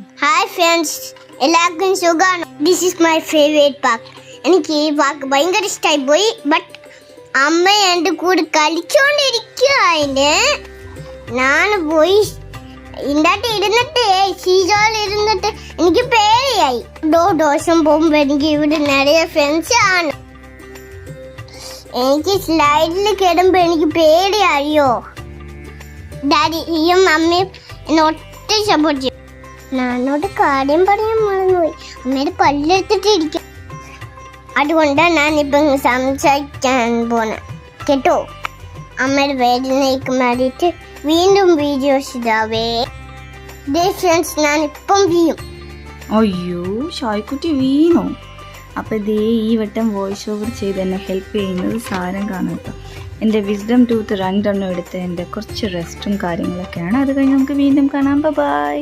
Hi friends, എല്ലാവർക്കും സുഖമാണ്. This is my favourite park. എനിക്ക് ഈ പാർക്ക് ഭയങ്കര ഇഷ്ടമായി പോയി. ബട്ട് അമ്മ എൻ്റെ കൂടെ കളിച്ചോണ്ടിരിക്കുകയാണ്. ഞാൻ പോയി ഇരുന്നിട്ട് സീസോളിരുന്നിട്ട് എനിക്ക് പേടിയായി. ദിവസം പോകുമ്പോൾ എനിക്ക് ഇവിടെ നിറയെ ഫ്രണ്ട്സ് ആണ്. എനിക്ക് സ്ലൈഡിൽ കയറുമ്പോൾ എനിക്ക് പേടിയായോ. ഡാഡിയും അമ്മയും എന്നെ ഒട്ടും സപ്പോർട്ട് ചെയ്യും. ഞാനോട് കാര്യം പറയാൻ മറന്നുപോയി. അമ്മയുടെ പല്ലെടുത്തിട്ടിരിക്കും. അതുകൊണ്ടാണ് ഞാനിപ്പം സംസാരിക്കാൻ പോണ കേട്ടോ. അമ്മയുടെ വേദനയ്ക്ക് മാറിയിട്ട് വീണ്ടും വീഡിയോസ് ഇതാവേ. ഫ്രണ്ട്സ്, ഞാനിപ്പം വീഴും. അയ്യോ, ഷായ്ക്കുട്ടി വീണോ? അപ്പം ഇതേ ഈ വട്ടം വോയിസ് ഓവർ ചെയ്ത് എന്നെ ഹെൽപ്പ് ചെയ്യുന്നത് സാരം കാണും കേട്ടോ. എൻ്റെ വിസ്ഡം ടൂത്ത് 2 എടുത്ത് എൻ്റെ കുറച്ച് റെസ്റ്റും കാര്യങ്ങളൊക്കെയാണ്. അത് കഴിഞ്ഞ് നമുക്ക് വീണ്ടും കാണാം. ബൈ.